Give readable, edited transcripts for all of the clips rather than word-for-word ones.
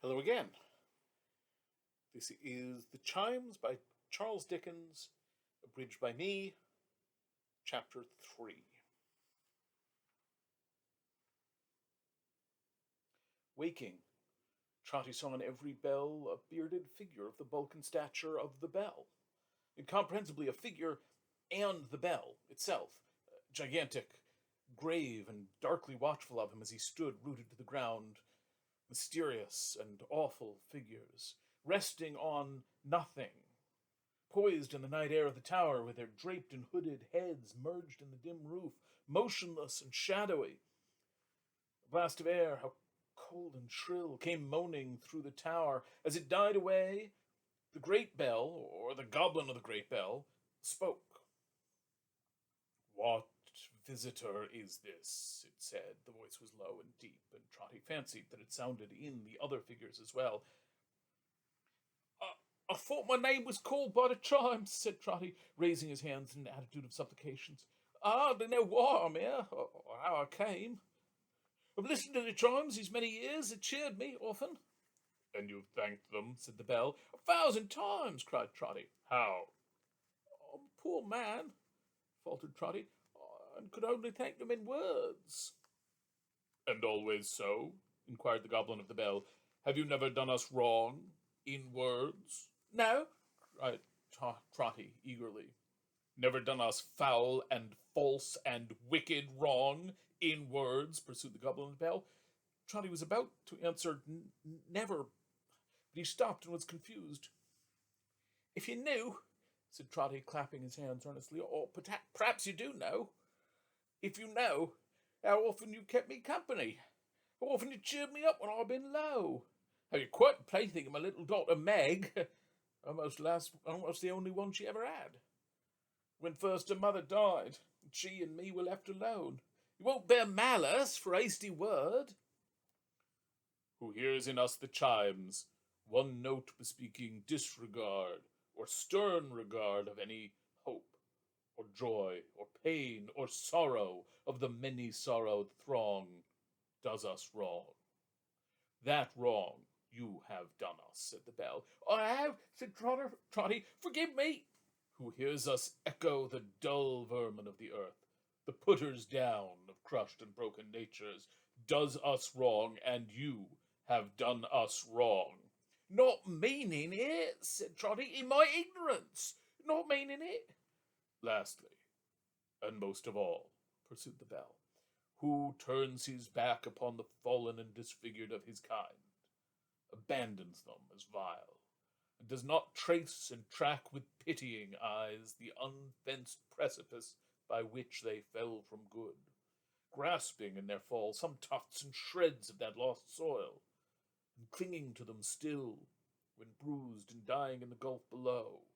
Hello again. This is The Chimes by Charles Dickens, abridged by me, Chapter 3. Waking, Trotty saw in every bell a bearded figure of the bulk and stature of the bell. Incomprehensibly, a figure and the bell itself, gigantic, grave, and darkly watchful of him as he stood rooted to the ground. Mysterious and awful figures, resting on nothing, poised in the night air of the tower with their draped and hooded heads merged in the dim roof, motionless and shadowy. A blast of air, how cold and shrill, came moaning through the tower. As it died away, the great bell, or the goblin of the great bell, spoke. "What visitor is this?" it said. The voice was low and deep, and Trotty fancied that it sounded in the other figures as well. I thought my name was called by the chimes," said Trotty, raising his hands in an attitude of supplications. "I hardly know why I'm here, or how I came. I've listened to the chimes these many years. It cheered me often." "And you've thanked them?" said the bell. "1,000 times," cried Trotty. "How?" "I'm a poor man," faltered Trotty, "and could only thank them in words." "And always so?" inquired the goblin of the bell. "Have you never done us wrong, in words?" "No," cried Trotty eagerly. "Never done us foul and false and wicked wrong, in words?" pursued the goblin of the bell. Trotty was about to answer never, but he stopped and was confused. "If you knew," said Trotty, clapping his hands earnestly, "or perhaps you do know, if you know, how often you kept me company, how often you cheered me up when I've been low, how you're quite the plaything of my little daughter Meg, almost the only one she ever had. When first her mother died, and she and me were left alone, you won't bear malice for a hasty word. Who hears in us the chimes, one note bespeaking disregard or stern regard of any hope or joy or pain or sorrow of the many sorrowed throng, does us wrong. That wrong you have done us," said the bell. "I have," said Trotty. "Forgive me." Who hears us echo the dull vermin of the earth, the putters down of crushed and broken natures, does us wrong, and you have done us wrong. "Not meaning it," said Trotty, "in my ignorance. Not meaning it." "Lastly, and most of all," pursued the bell, "who turns his back upon the fallen and disfigured of his kind, abandons them as vile, and does not trace and track with pitying eyes the unfenced precipice by which they fell from good, grasping in their fall some tufts and shreds of that lost soil, and clinging to them still, when bruised and dying in the gulf below,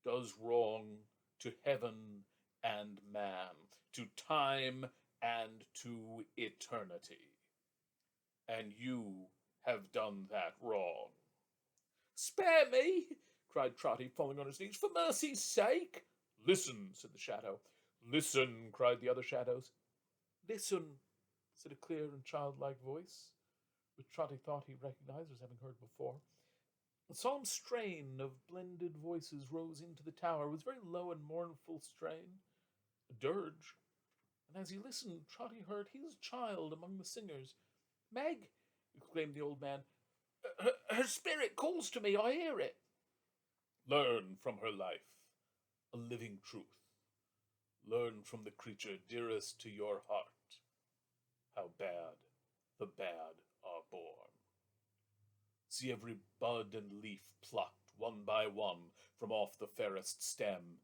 does wrong to heaven and man, to time and to eternity. And you have done that wrong." "Spare me," cried Trotty, falling on his knees, "for mercy's sake." "Listen," said the shadow. "Listen," cried the other shadows. "Listen," said a clear and childlike voice, which Trotty thought he recognized as having heard before. A solemn strain of blended voices rose into the tower. It was a very low and mournful strain, a dirge, and as he listened, Trotty heard his child among the singers. "Meg!" exclaimed the old man. Her spirit calls to me, I hear it." "Learn from her life a living truth. Learn from the creature dearest to your heart how bad the bad are born. See every bud and leaf plucked one by one from off the fairest stem,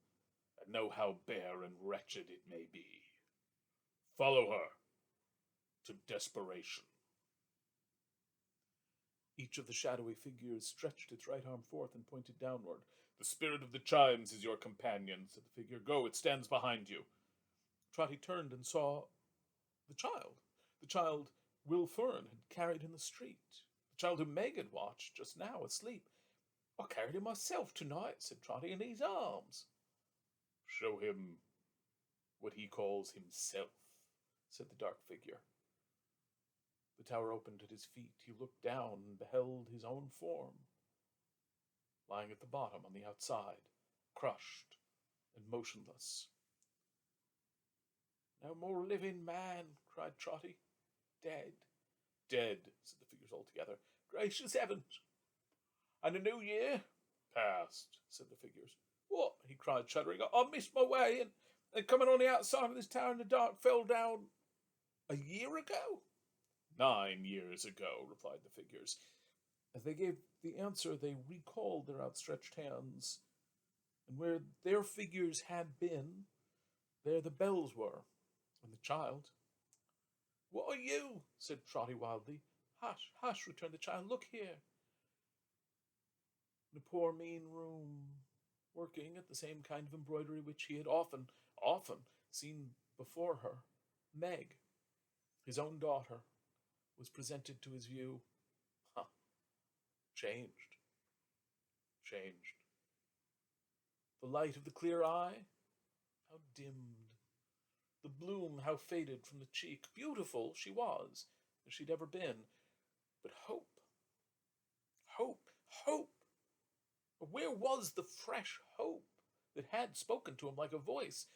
and know how bare and wretched it may be. Follow her to desperation." Each of the shadowy figures stretched its right arm forth and pointed downward. "The spirit of the chimes is your companion," said the figure. "Go, it stands behind you." Trotty turned and saw the child Will Fern had carried in the street, the child whom Meg had watched just now asleep. "I carried him myself tonight," said Trotty, "in these arms." "Show him what he calls himself," said the dark figure. The tower opened at his feet. He looked down and beheld his own form, lying at the bottom on the outside, crushed and motionless. "No more living man," cried Trotty. "Dead." "Dead," said the figures all together. "Gracious heavens!" "And the new year?" "Past," said the figures. "What?" he cried, shuddering. "I missed my way, and coming on the outside of this tower in the dark, fell down 1 year ago." 9 years ago, replied the figures. As they gave the answer, they recalled their outstretched hands, and where their figures had been, there the bells were, and the child. "What are you?" said Trotty wildly. "Hush, hush," returned the child. "Look here." In a poor mean room, working at the same kind of embroidery which he had often, often seen before her, Meg, his own daughter, was presented to his view. Huh. Changed. Changed. The light of the clear eye, how dimmed. The bloom, how faded from the cheek. Beautiful she was, as she'd ever been. But hope. Hope. Hope. Where was the fresh hope that had spoken to him like a voice?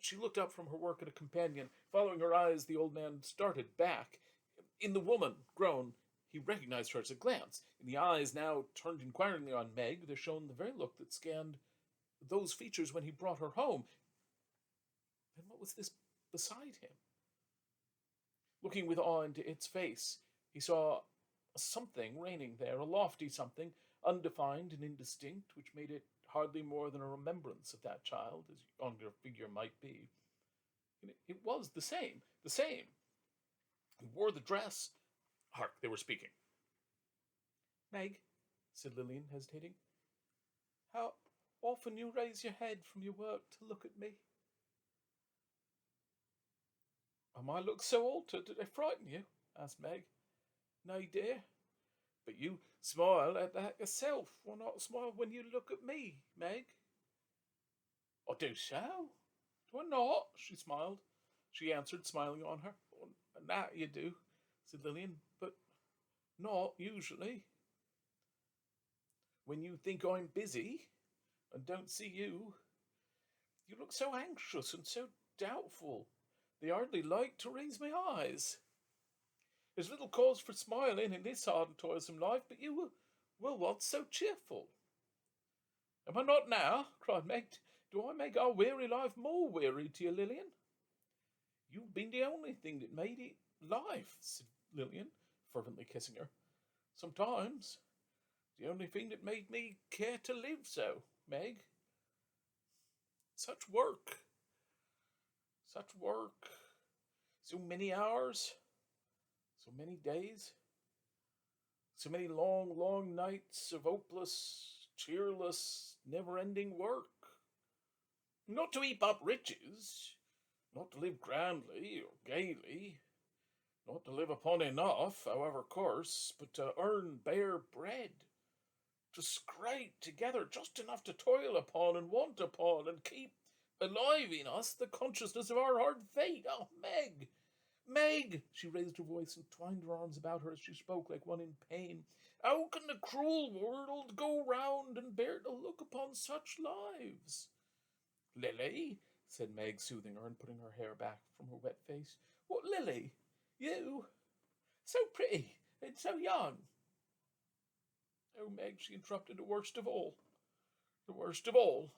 She looked up from her work at a companion. Following her eyes, the old man started back. In the woman, grown, he recognized her at a glance. In the eyes, now turned inquiringly on Meg, there shone the very look that scanned those features when he brought her home. Then what was this beside him? Looking with awe into its face, he saw a something reigning there, a lofty something, undefined and indistinct, which made it hardly more than a remembrance of that child, as yonder figure might be. It was the same, the same. He wore the dress. Hark, they were speaking. "Meg," said Lillian, hesitating, "how often you raise your head from your work to look at me?" "Am I look so altered? Did I frighten you?" asked Meg. "No, dear, but you smile at that yourself. Why not smile when you look at me, Meg?" "I do so. Do I not?" she smiled. She answered, smiling on her. "And that you do," said Lillian, "but not usually. When you think I'm busy and don't see you, you look so anxious and so doubtful. They hardly like to raise my eyes. There's little cause for smiling in this hard and toilsome life, but you were once so cheerful." "Am I not now?" cried Meg. "Do I make our weary life more weary to you, Lillian?" "You've been the only thing that made it life," said Lillian, fervently kissing her. "Sometimes the only thing that made me care to live so, Meg. Such work. Such work. So many hours. So many days. So many long, long nights of hopeless, cheerless, never-ending work. Not to heap up riches, not to live grandly or gaily, not to live upon enough, however coarse, but to earn bare bread, to scrape together just enough to toil upon and want upon, and keep alive in us the consciousness of our hard fate. Oh, Meg! Meg!" She raised her voice and twined her arms about her as she spoke like one in pain. "How can the cruel world go round and bear to look upon such lives?" "Lily," said Meg, soothing her and putting her hair back from her wet face. "What, Lily? You? So pretty and so young." "Oh, Meg," she interrupted, "the worst of all. The worst of all.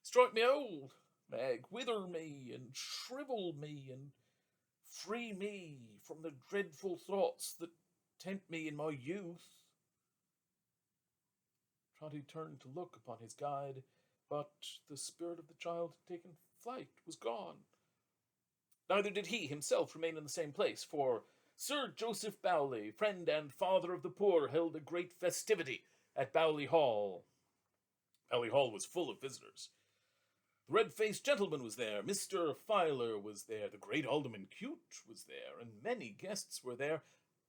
Strike me old, Meg. Wither me and shrivel me and free me from the dreadful thoughts that tempt me in my youth." Trotty turned to look upon his guide, but the spirit of the child had taken flight, was gone. Neither did he himself remain in the same place, for Sir Joseph Bowley, friend and father of the poor, held a great festivity at Bowley Hall. Bowley Hall was full of visitors. The red-faced gentleman was there, Mr. Filer was there, the great Alderman Cute was there, and many guests were there.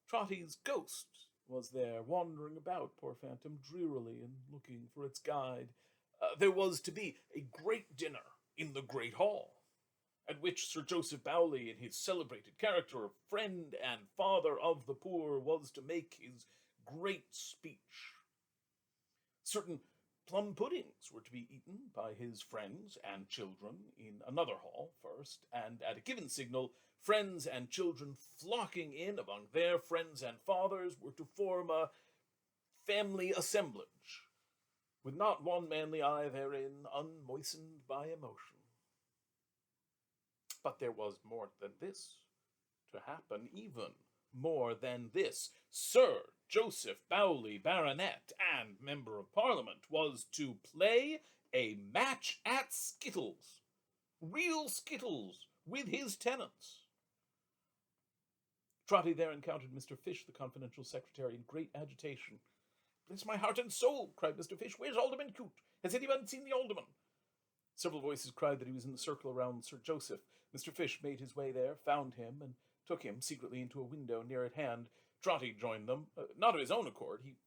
Trotty's ghost was there, wandering about, poor phantom, drearily and looking for its guide. There was to be a great dinner in the great hall, at which Sir Joseph Bowley, in his celebrated character of friend and father of the poor, was to make his great speech. Certain plum puddings were to be eaten by his friends and children in another hall first, and at a given signal, friends and children flocking in among their friends and fathers were to form a family assemblage, with not one manly eye therein unmoistened by emotion. But there was more than this to happen, even more than this. Sir Joseph Bowley, Baronet and Member of Parliament, was to play a match at skittles, real skittles, with his tenants. Trotty there encountered Mr. Fish, the confidential secretary, in great agitation. "Bless my heart and soul," cried Mr. Fish, "where's Alderman Coote? Has anyone seen the alderman?" Several voices cried that he was in the circle around Sir Joseph. Mr. Fish made his way there, found him, and took him secretly into a window near at hand. Trotty joined them, not of his own accord. He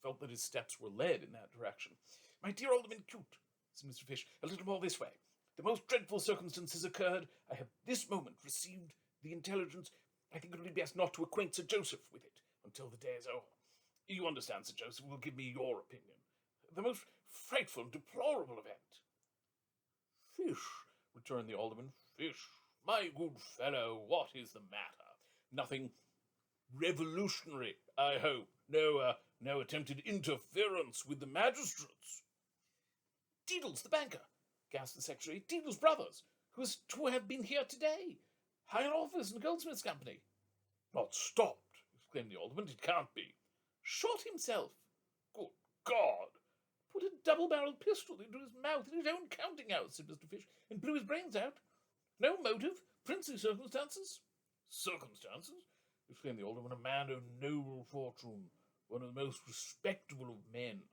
felt that his steps were led in that direction. "My dear Alderman Coote," said Mr. Fish, "a little more this way. The most dreadful circumstance has occurred. I have this moment received the intelligence. I think it would be best not to acquaint Sir Joseph with it until the day is over. You understand, Sir Joseph, will give me your opinion. The most frightful and deplorable event." "Fish," returned the alderman, "Fish, my good fellow, what is the matter? Nothing revolutionary, I hope. No attempted interference with the magistrates." "Deedles, the banker," gasped the secretary. "Deedles Brothers, who is to have been here today. Higher office in the Goldsmiths' Company." "Not stopped!" exclaimed the alderman. "It can't be." "Shot himself." "Good God!" "Put a double-barreled pistol into his mouth in his own counting-house," said Mr. Fish, "and blew his brains out. No motive, princely circumstances." "Circumstances?" exclaimed the alderman. "A man of noble fortune, one of the most respectable of men.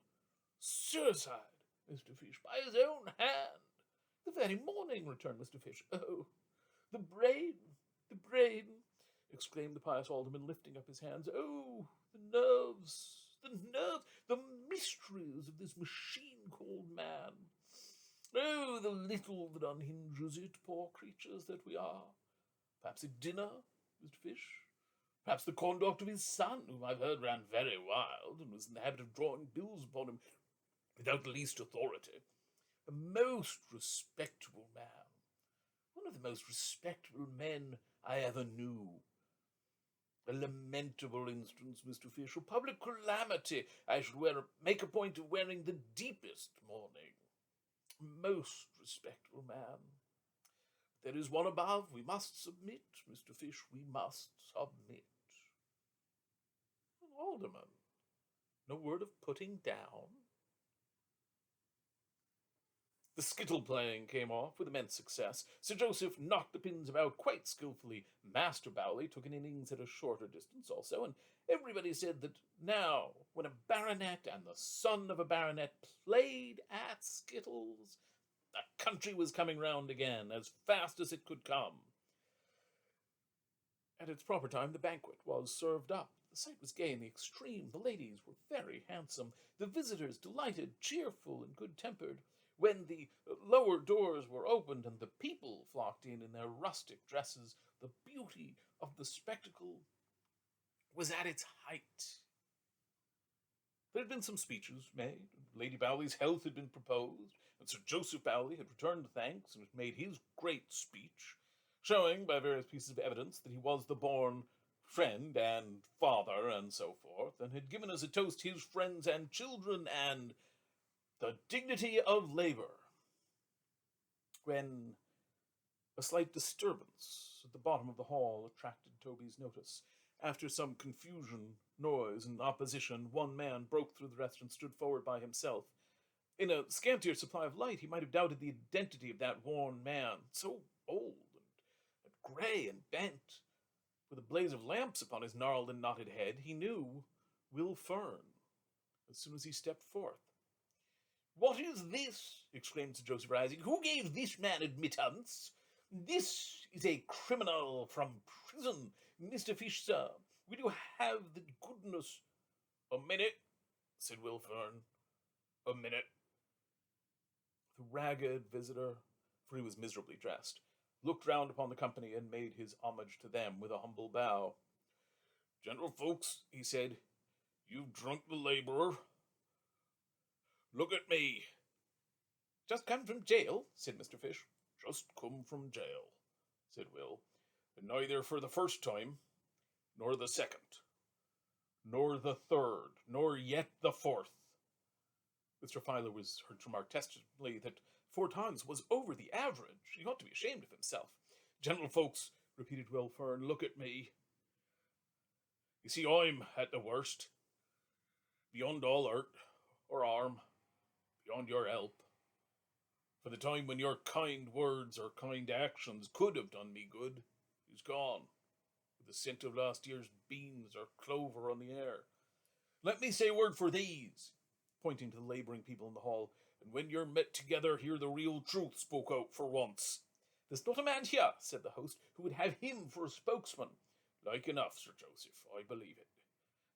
Suicide, Mr. Fish, by his own hand." "The very morning," returned Mr. Fish. "Oh, the brain, exclaimed the pious alderman, lifting up his hands. "Oh, the mysteries of this machine called man. Oh, the little that unhinges it, poor creatures that we are. Perhaps at dinner, Mr. Fish. Perhaps the conduct of his son, whom I've heard ran very wild, and was in the habit of drawing bills upon him without the least authority. A most respectable man. One of the most respectable men I ever knew. A lamentable instance, Mr. Fish, of public calamity. I should make a point of wearing the deepest mourning. Most respectable man. There is one above. We must submit, Mr. Fish. We must submit." Alderman, no word of putting down? The skittle playing came off with immense success. Sir Joseph knocked the pins about quite skilfully. Master Bowley took an innings at a shorter distance also, and everybody said that now, when a baronet and the son of a baronet played at skittles, the country was coming round again as fast as it could come. At its proper time, the banquet was served up. The sight was gay in the extreme. The ladies were very handsome, the visitors delighted, cheerful, and good-tempered. When the lower doors were opened and the people flocked in their rustic dresses, the beauty of the spectacle was at its height. There had been some speeches made, Lady Bowley's health had been proposed, and Sir Joseph Bowley had returned thanks and had made his great speech, showing by various pieces of evidence that he was the born friend and father and so forth, and had given as a toast his friends and children and the dignity of labor, when a slight disturbance at the bottom of the hall attracted Toby's notice. After some confusion, noise, and opposition, one man broke through the rest and stood forward by himself. In a scantier supply of light, he might have doubted the identity of that worn man, so old and grey and bent. With a blaze of lamps upon his gnarled and knotted head, he knew Will Fern as soon as he stepped forth. "What is this?" exclaimed Sir Joseph, rising. "Who gave this man admittance? This is a criminal from prison. Mr. Fish, sir, will you have the goodness—" "A minute," said Will Fern. "A minute." The ragged visitor, for he was miserably dressed, looked round upon the company, and made his homage to them with a humble bow. "Gentlefolks," he said, "you've drunk the labourer. Look at me." "Just come from jail?" said Mr. Fish. "Just come from jail," said Will, "and neither for the first time, nor the second, nor the third, nor yet the fourth." Mr. Filer was heard to remark testily that 4 times was over the average. He ought to be ashamed of himself. "Gentlefolks," repeated Will Fern, "look at me. You see, I'm at the worst, beyond all hurt or harm, beyond your help. For the time when your kind words or kind actions could have done me good is gone, with the scent of last year's beans or clover on the air. Let me say a word for these," pointing to the labouring people in the hall, "and when you're met together, hear the real truth spoke out for once." "There's not a man here," said the host, "who would have him for a spokesman." "Like enough, Sir Joseph, I believe it.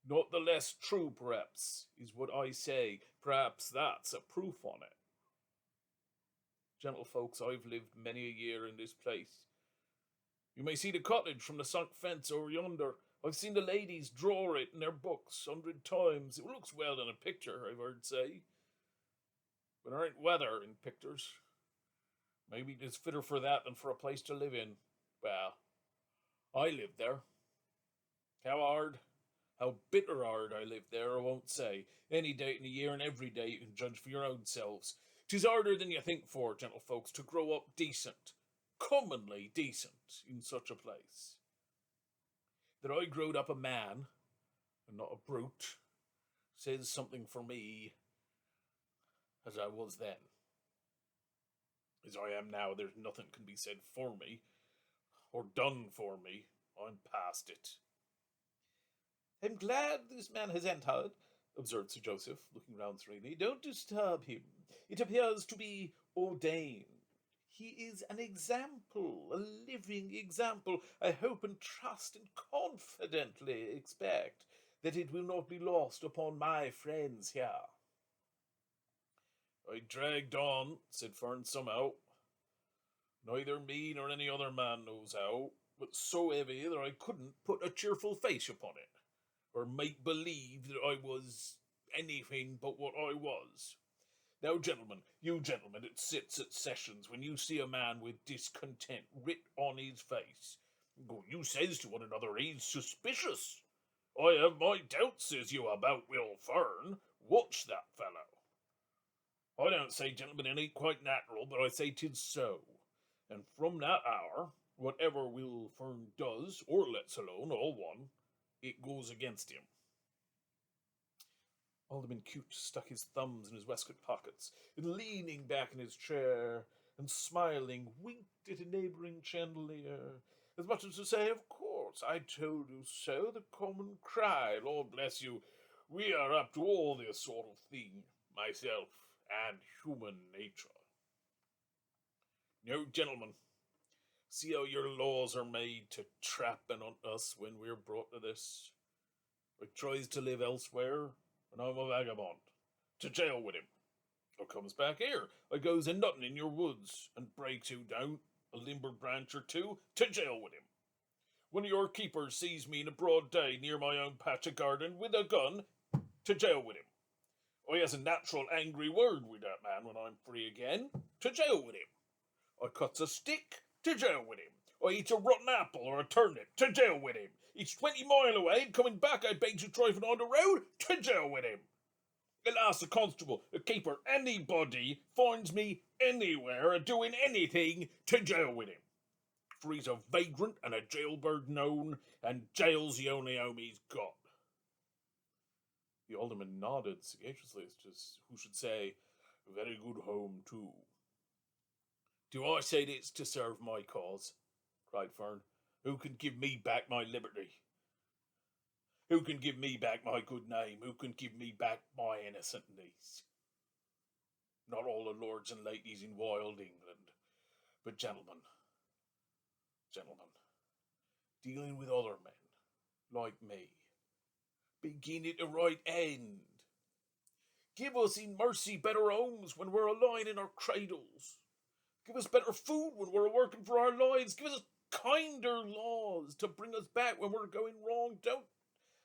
Not the less true, perhaps, is what I say. Perhaps that's a proof on it. Gentlefolks, I've lived many a year in this place. You may see the cottage from the sunk fence over yonder. I've seen the ladies draw it in their books 100 times. It looks well in a picture, I've heard say. But there ain't weather in pictures. Maybe it's fitter for that than for a place to live in. Well, I lived there. How hard, how bitter hard I lived there, I won't say. Any date in the year and every day you can judge for your own selves. 'Tis harder than you think for, gentlefolks, to grow up decent, commonly decent, in such a place. That I growed up a man, and not a brute, says something for me, as I was then. As I am now, there's nothing can be said for me, or done for me. I'm past it." "I'm glad this man has entered," observed Sir Joseph, looking round serenely. "Don't disturb him. It appears to be ordained. He is an example, a living example. I hope and trust and confidently expect that it will not be lost upon my friends here." "I dragged on," said Fern, "somehow. Neither me nor any other man knows how, but so heavy that I couldn't put a cheerful face upon it, or make believe that I was anything but what I was. Now, gentlemen, you gentlemen that sits at sessions, when you see a man with discontent writ on his face, you says to one another, he's suspicious. I have my doubts, says you, about Will Fern. Watch that fellow. I don't say, gentlemen, it ain't quite natural, but I say 'tis so. And from that hour, whatever Will Fern does, or lets alone, all one, it goes against him." Alderman Cute stuck his thumbs in his waistcoat pockets, and leaning back in his chair, and smiling, winked at a neighbouring chandelier, as much as to say, "Of course, I told you so, the common cry. Lord bless you, we are up to all this sort of thing, myself and human nature. No, gentlemen, see how your laws are made to trap and on us when we're brought to this. I tries to live elsewhere, and I'm a vagabond. To jail with him. I comes back here. I goes a nutting in your woods, and breaks you down a limber branch or two. To jail with him. One of your keepers sees me in a broad day near my own patch of garden with a gun. To jail with him. I has a natural angry word with that man when I'm free again. To jail with him. I cuts a stick. To jail with him. I eats a rotten apple or a turnip. To jail with him. He's 20 mile away, and coming back I begs you driving on the road. To jail with him. At last, a constable, a keeper, anybody finds me anywhere a doing anything. To jail with him. For he's a vagrant and a jailbird known, and jail's the only home he's got." The alderman nodded sagaciously, as to who should say, "A very good home, too." "Do I say this to serve my cause?" cried Fern. "Who can give me back my liberty? Who can give me back my good name? Who can give me back my innocent niece? Not all the lords and ladies in wild England, but gentlemen, dealing with other men, like me, begin at the right end. Give us in mercy better homes when we're a lying in our cradles. Give us better food when we're working for our lives. Give us kinder laws to bring us back when we're going wrong. Don't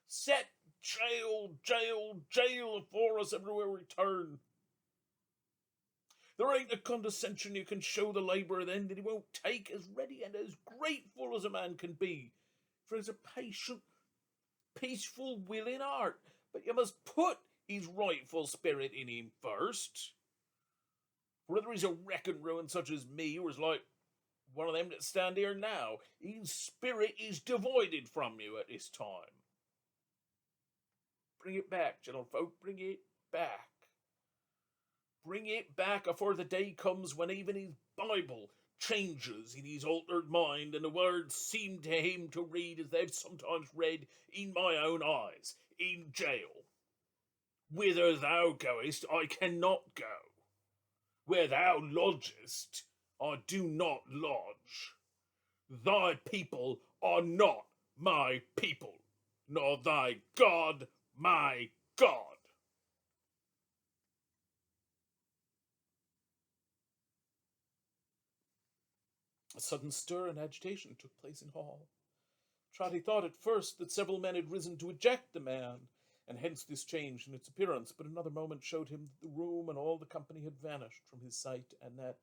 set jail, jail, jail for us everywhere we turn. There ain't a condescension you can show the labourer then that he won't take, as ready and as grateful as a man can be. For he's a patient, peaceful, willing heart. But you must put his rightful spirit in him first. For whether he's a wreck and ruin such as me, or is like one of them that stand here now, his spirit is divided from you at this time. Bring it back, gentlefolk, bring it back. Bring it back afore the day comes when even his Bible changes in his altered mind, and the words seem to him to read as they've sometimes read in my own eyes, in jail. Whither thou goest, I cannot go. Where thou lodgest, I do not lodge. Thy people are not my people, nor thy God my God. A sudden stir and agitation took place in hall. Trotty thought at first that several men had risen to eject the man, and hence this change in its appearance, but another moment showed him that the room and all the company had vanished from his sight, and that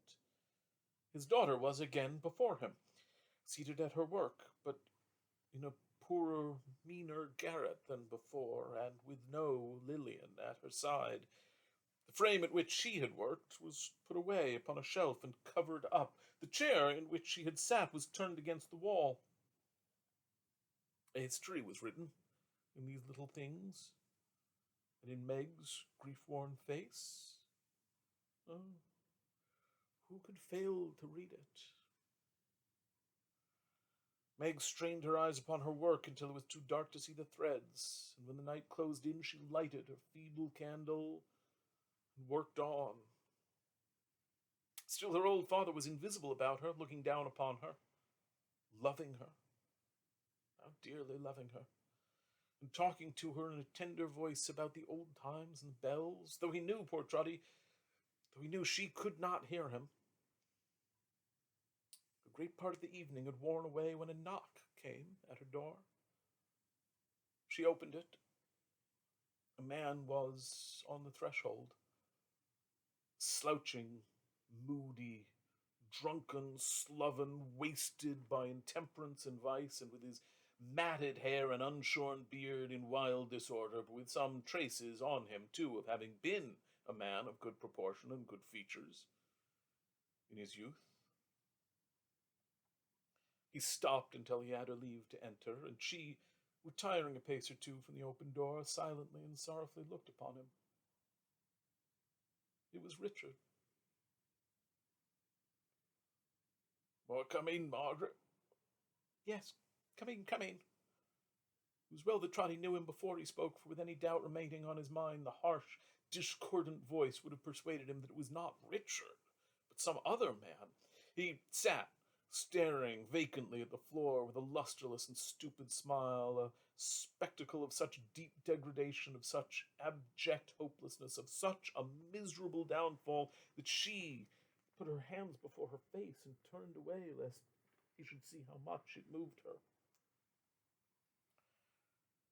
his daughter was again before him, seated at her work, but in a poorer, meaner garret than before, and with no Lilian at her side. The frame at which she had worked was put away upon a shelf and covered up. The chair in which she had sat was turned against the wall. A history was written in these little things, and in Meg's grief-worn face. Oh, who could fail to read it? Meg strained her eyes upon her work until it was too dark to see the threads, and when the night closed in, she lighted her feeble candle and worked on. Still, her old father was invisible about her, looking down upon her, loving her, how dearly loving her, and talking to her in a tender voice about the old times and bells, though he knew, poor Trotty, though he knew she could not hear him. A great part of the evening had worn away when a knock came at her door. She opened it. A man was on the threshold, slouching, moody, drunken, sloven, wasted by intemperance and vice, and with his matted hair and unshorn beard in wild disorder, but with some traces on him, too, of having been a man of good proportion and good features in his youth. He stopped until he had her leave to enter, and she, retiring a pace or two from the open door, silently and sorrowfully looked upon him. It was Richard. "May I come in, Margaret?" "Yes, come in, come in." It was well that Trotty knew him before he spoke, for with any doubt remaining on his mind, the harsh, discordant voice would have persuaded him that it was not Richard, but some other man. He sat, staring vacantly at the floor with a lustreless and stupid smile, a spectacle of such deep degradation, of such abject hopelessness, of such a miserable downfall, that she put her hands before her face and turned away lest he should see how much it moved her.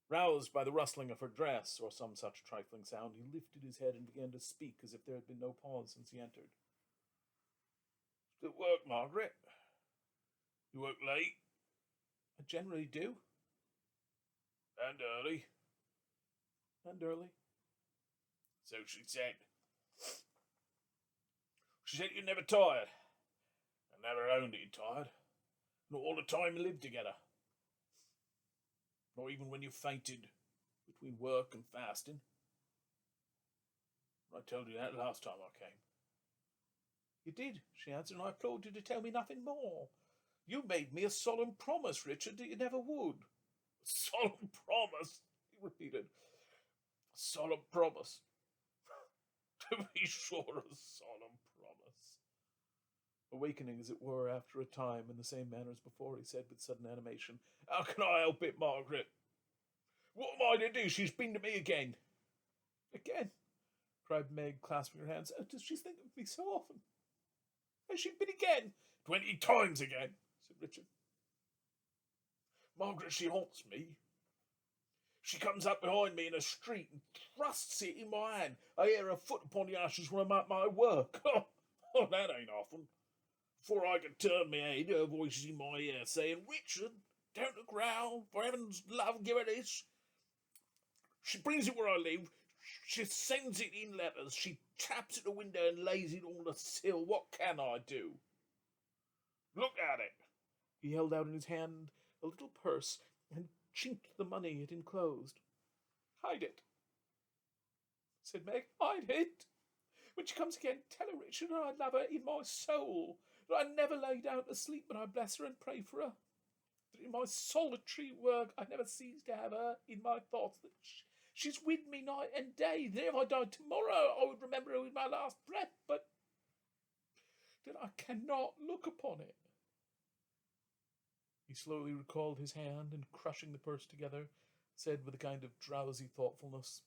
Roused by the rustling of her dress, or some such trifling sound, he lifted his head and began to speak as if there had been no pause since he entered. "Still at work, Margaret? You work late?" "I generally do." "And early?" "And early." "So she said. She said you're never tired, and never owned it tired, not all the time you lived together. Not even when you fainted between work and fasting. I told you that last time I came." "You did," she answered, "and I implored you to tell me nothing more. You made me a solemn promise, Richard, that you never would." "A solemn promise," he repeated. "A solemn promise. To be sure, a solemn promise." Awakening, as it were, after a time, in the same manner as before, he said with sudden animation, "How can I help it, Margaret? What am I to do? She's been to me again." "Again?" cried Meg, clasping her hands. "Oh, does she think of me so often?" Has she been again? 20 times again, said Richard. Margaret, she haunts me. She comes up behind me in the street and thrusts it in my hand. I hear her foot upon the ashes when I'm at my work. Oh, that ain't often. Before I can turn my head, her voice is in my ear saying, Richard, don't look round. For heaven's love, give her this. She brings it where I live. She sends it in letters. She taps at the window and lays it on the sill. What can I do? Look at it. He held out in his hand a little purse and chinked the money it enclosed. Hide it, said Meg. Hide it. When she comes again, tell her, Richard, I love her in my soul. That I never lay down to sleep when I bless her and pray for her. That in my solitary work I never cease to have her in my thoughts. That she's with me night and day. That if I died tomorrow, I would remember her with my last breath. But that I cannot look upon it. He slowly recalled his hand and, crushing the purse together, said with a kind of drowsy thoughtfulness,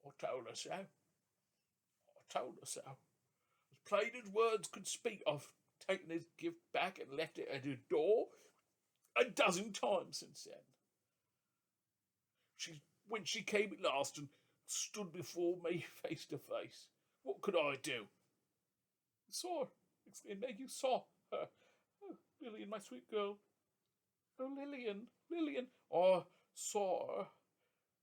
I told her so. I told her so. As plain as words could speak, I've taken his gift back and left it at her door a dozen times since then. When she came at last and stood before me face to face, what could I do? You saw her, exclaimed Meg. You saw her. Oh, Lillian, my sweet girl. Oh, Lillian, Lillian. I saw her,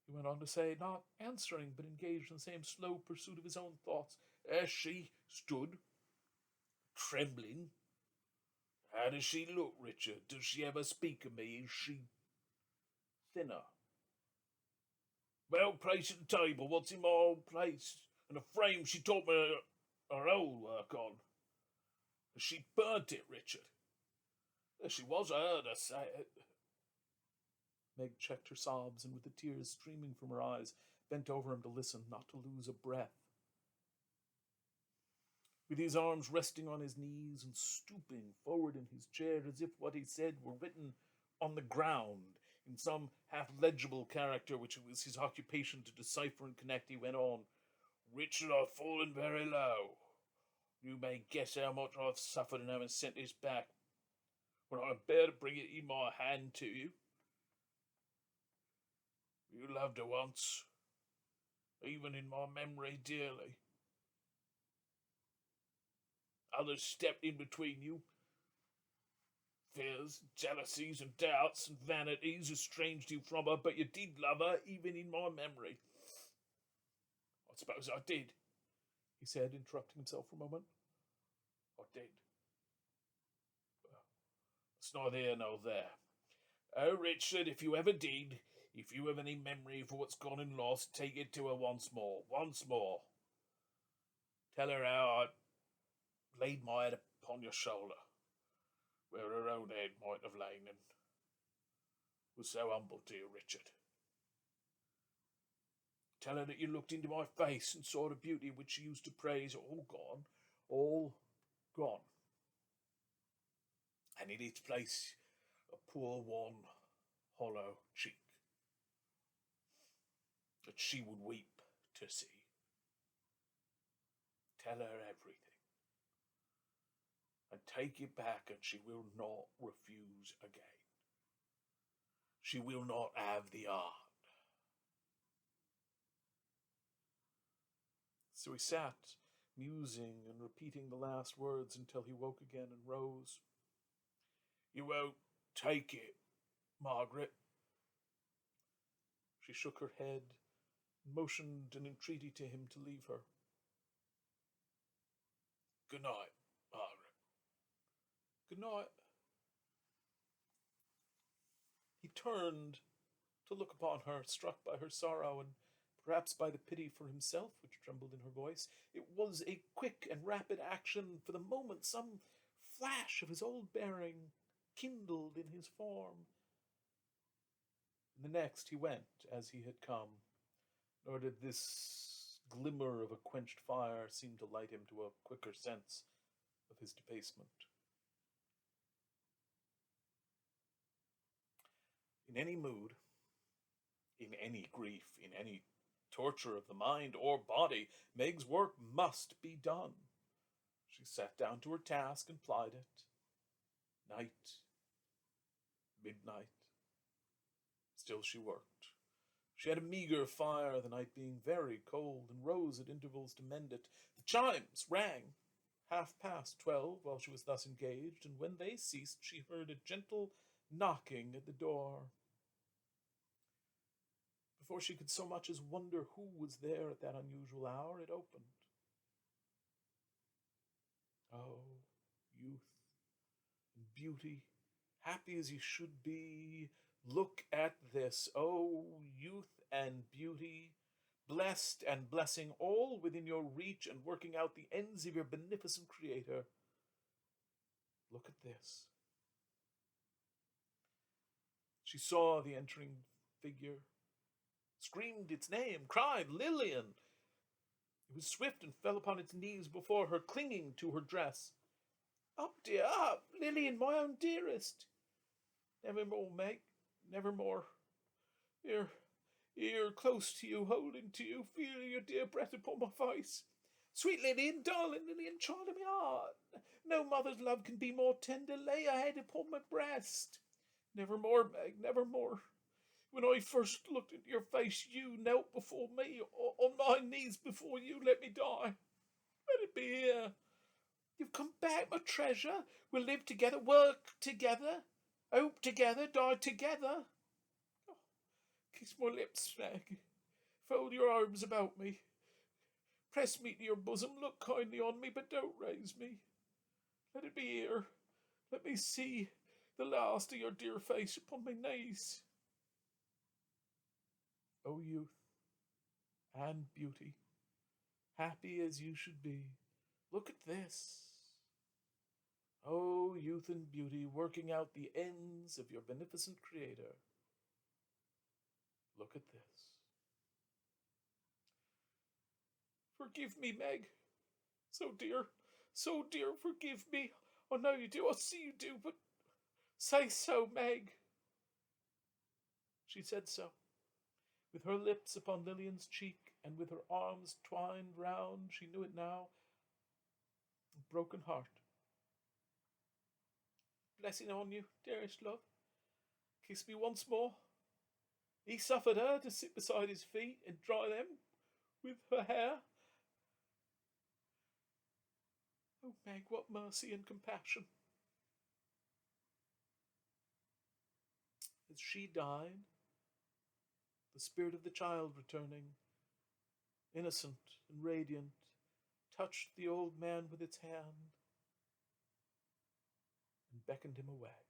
he went on to say, not answering, but engaged in the same slow pursuit of his own thoughts, as she stood, trembling. How does she look, Richard? Does she ever speak of me? Is she thinner? My old place at the table, what's in my old place? And the frame she taught me her old work on. Has she burnt it, Richard? There she was, I heard her say it. Meg checked her sobs and, with the tears streaming from her eyes, bent over him to listen, not to lose a breath. With his arms resting on his knees and stooping forward in his chair as if what he said were written on the ground in some half-legible character which it was his occupation to decipher and connect, he went on, Richard, I've fallen very low. You may guess how much I've suffered in having sent this back, when I bear to bring it in my hand to you. You loved her once, even in my memory dearly. Others stepped in between you. Fears, jealousies, and doubts, and vanities estranged you from her, but you did love her, even in my memory. I suppose I did, he said, interrupting himself for a moment. I did. Well, it's neither here nor there. Oh, Richard, if you ever did, if you have any memory for what's gone and lost, take it to her once more. Tell her how I laid my head upon your shoulder, where her own head might have lain, and was so humble to you, Richard. Tell her that you looked into my face and saw the beauty which she used to praise, all gone. And in its place, a poor, wan, hollow cheek, that she would weep to see. Tell her everything, and take it back, and she will not refuse again. She will not have the art. So he sat, musing and repeating the last words until he woke again and rose. You won't take it, Margaret? She shook her head and motioned an entreaty to him to leave her. Good night, Margaret. Good night. He turned to look upon her, struck by her sorrow and perhaps by the pity for himself which trembled in her voice. It was a quick and rapid action. For the moment some flash of his old bearing kindled in his form. In the next he went as he had come, nor did this glimmer of a quenched fire seem to light him to a quicker sense of his debasement. In any mood, in any grief, in any torture of the mind or body, Meg's work must be done. She sat down to her task and plied it. Night, midnight. Still she worked. She had a meagre fire, the night being very cold, and rose at intervals to mend it. The chimes rang 12:30 while she was thus engaged, and when they ceased, she heard a gentle knocking at the door. Before she could so much as wonder who was there at that unusual hour, it opened. Oh, youth and beauty, happy as you should be, look at this. Oh, youth and beauty, blessed and blessing, all within your reach and working out the ends of your beneficent Creator. Look at this. She saw the entering figure, screamed its name, cried, Lillian! It was swift and fell upon its knees before her, clinging to her dress. Up, dear, up, Lillian, my own dearest. Nevermore, Meg, nevermore. Here, close to you, holding to you, feeling your dear breath upon my face. Sweet Lillian, darling Lillian, child of my heart, no mother's love can be more tender. Lay your head upon my breast. Nevermore, Meg, nevermore. When I first looked into your face, you knelt before me, on my knees before you. Let me die. Let it be here. You've come back, my treasure. We'll live together, work together, hope together, die together. Oh, kiss my lips, Meg. Fold your arms about me. Press me to your bosom. Look kindly on me, but don't raise me. Let it be here. Let me see the last of your dear face upon my knees. O youth and beauty, happy as you should be, look at this. O youth and beauty, working out the ends of your beneficent Creator, look at this. Forgive me, Meg. So dear, forgive me. I know you do, I see you do, but say so, Meg. She said so, with her lips upon Lillian's cheek, and with her arms twined round, she knew it now, a broken heart. Blessing on you, dearest love. Kiss me once more. He suffered her to sit beside his feet and dry them with her hair. Oh, Meg, what mercy and compassion. As she died, the spirit of the child returning, innocent and radiant, touched the old man with its hand and beckoned him away.